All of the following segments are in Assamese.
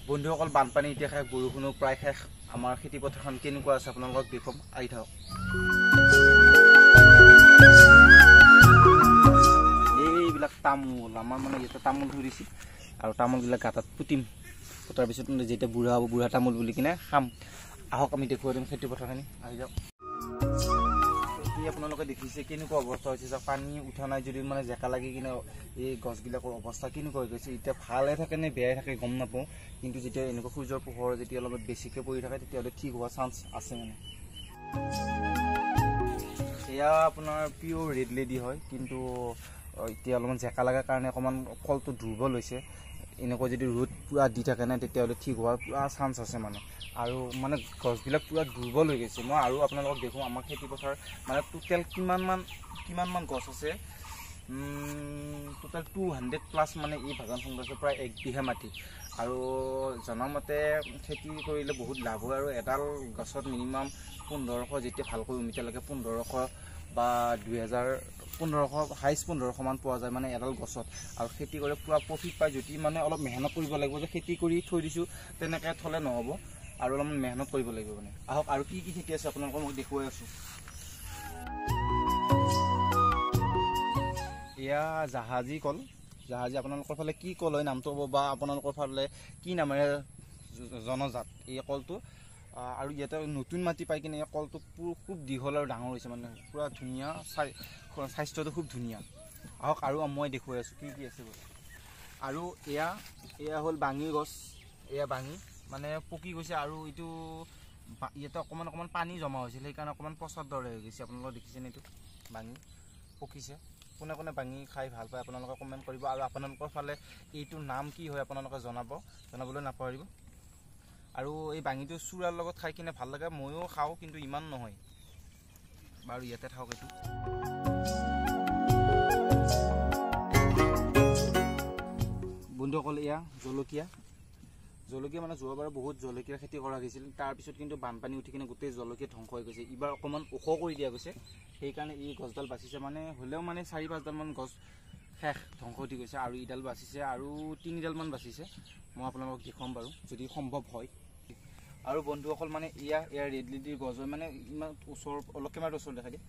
বন্ধুসকল বানপানী এতিয়া শেষ, বৰষুণো প্ৰায় শেষ। আমাৰ খেতি পথাৰখন কেনেকুৱা আছে আপোনালোকক দেখুৱাম, আহি থাকক। এইবিলাক তামোল আমাৰ মানে ইয়াতে তামোল থৈ দিছে আৰু তামোলবিলাক গাঁতত পুতিম, পুতাৰ পিছত যেতিয়া বুঢ়া হ'ব, বুঢ়া তামোল বুলি কিনে খাম। আহক আমি দেখুৱাই দিম খেতি পথাৰখিনি, আহি যাওক। আপোনালোকে দেখিছে কেনেকুৱা অৱস্থা হৈছে, যে পানী উঠা নাই যদিও মানে জেকা লাগি কিনে এই গছবিলাকৰ অৱস্থা কেনেকুৱা হৈ গৈছে। এতিয়া ভালে থাকে নে বেয়াই থাকে গম নাপাওঁ, কিন্তু যেতিয়া এনেকুৱা সূৰ্যৰ পোহৰ যেতিয়া অলপ বেছিকৈ পৰি থাকে তেতিয়াহ'লে ঠিক হোৱা চান্স আছে। মানে এয়া আপোনাৰ পিয়'ৰ ৰেড লেডি হয়, কিন্তু এতিয়া অলপমান জেকা লগাৰ কাৰণে অকণমান ফলটো দুৰ্বল হৈছে। এনেকুৱা যদি ৰ'দ পূৰা দি থাকে নাই তেতিয়াহ'লে ঠিক হোৱাৰ পূৰা চান্স আছে মানে। আৰু মানে গছবিলাক পূৰা দুৰ্বল হৈ গৈছে। মই আৰু আপোনালোকক দেখোঁ আমাৰ খেতি পথাৰ মানে টোটেল কিমানমান গছ আছে, টোটেল 200+ মানে এই বাগানখন গছে প্ৰায় 1 বিঘা মাটি। আৰু জনামতে খেতি কৰিলে বহুত লাভ হয়, আৰু এডাল গছত মিনিমাম 1500, যেতিয়া ভালকৈ তেতিয়ালৈকে 1500 বা 1500 হাইষ্ট 1500 মান পোৱা যায় মানে এডাল গছত। আৰু খেতি কৰি পূৰা প্ৰফিট পায়, যদি মানে অলপ মেহনত কৰিব লাগিব। যে খেতি কৰি থৈ দিছোঁ তেনেকৈ থ'লে নহ'ব, আৰু অলপমান মেহনত কৰিব লাগিব মানে। আহক আৰু কি কি খেতি আছে আপোনালোকক মই দেখুৱাই আছোঁ। এয়া জাহাজী কল, জাহাজী আপোনালোকৰ ফালে কি কল হয় নামটো হ'ব, বা আপোনালোকৰ ফালে কি নামেৰে জনজাত এই কলটো। আৰু ইয়াতে নতুন মাটি পাই কিনে এই কলটো খুব দীঘল আৰু ডাঙৰ হৈছে, মানে পূৰা ধুনীয়া, স্বাস্থ্যটো খুব ধুনীয়া। আহক আৰু মই দেখুৱাই আছোঁ কি কি আছে। আৰু এয়া হ'ল বাঙি গছ, এয়া বাঙি মানে পকি গৈছে, আৰু এইটো ইয়াতে অকণমান পানী জমা হৈছিল, সেইকাৰণে অকণমান পচাৰ দৰে হৈ গৈছে। আপোনালোকে দেখিছেনে, এইটো বাঙি পকিছে। কোনে কোনে বাঙি খাই ভাল পায় আপোনালোকে কমেণ্ট কৰিব, আৰু আপোনালোকৰ ফালে এইটোৰ নাম কি হয় আপোনালোকে জনাবলৈ নাপাহৰিব। আৰু এই বাঙিটো চূৰাৰ লগত খাই কিনে ভাল লাগে, ময়ো খাওঁ, কিন্তু ইমান নহয় বাৰু। ইয়াতে থাকক। এইটো বন্ধুসকল এয়া জলকীয়া মানে যোৱাবাৰ বহুত জলকীয়াৰ খেতি কৰা গৈছিল, তাৰপিছত কিন্তু বানপানী উঠি কিনে গোটেই জলকীয়া ধ্বংস হৈ গৈছে। এইবাৰ অকণমান ওখ কৰি দিয়া গৈছে, সেইকাৰণে এই গছডাল বাচিছে। মানে হ'লেও মানে 4-5ডালমান গছ শেষ ধ্বংস উঠি গৈছে, আৰু ইডাল বাচিছে, আৰু 3ডালমান বাচিছে। মই আপোনালোকক দেখুৱাম বাৰু যদি সম্ভৱ হয়। আৰু বন্ধুসকল মানে এয়া ৰেড লেডিৰ গছ হয়, মানে ইমান অলপ কেমেৰাৰ ওচৰত দেখাই দিয়ে।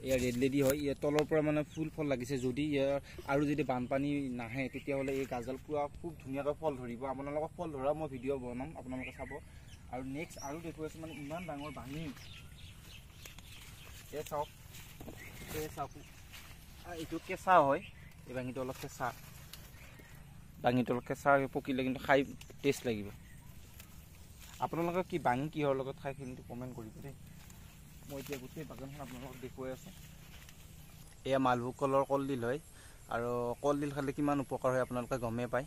এয়া ৰেড লেডি হয়, ইয়াৰ তলৰ পৰা মানে ফল লাগিছে। যদি আৰু যদি বানপানী নাহে তেতিয়াহ'লে এই গাছডাল পূৰা খুব ধুনীয়াকৈ ফল ধৰিব। আপোনালোকক ফল ধৰা মই ভিডিঅ' বনাম, আপোনালোকে চাব। আৰু নেক্সট আৰু দেখুৱাইছোঁ মানে ইমান ডাঙৰ বাঙি, চাওক এইটো কেঁচা হয়। এই বাঙিটো অলপ কেঁচা, পকিলে কিন্তু খাই টেষ্ট লাগিব। আপোনালোকে কি বাঙি কিহৰ লগত খাই কিন্তু কমেণ্ট কৰিব দেই। মই এতিয়া গোটেই বাগানখন আপোনালোকক দেখুৱাই আছোঁ। এয়া মালভোগ কলৰ কলডিল হয়, আৰু কলডিল খালে কিমান উপকাৰ হয় আপোনালোকে গমেই পায়।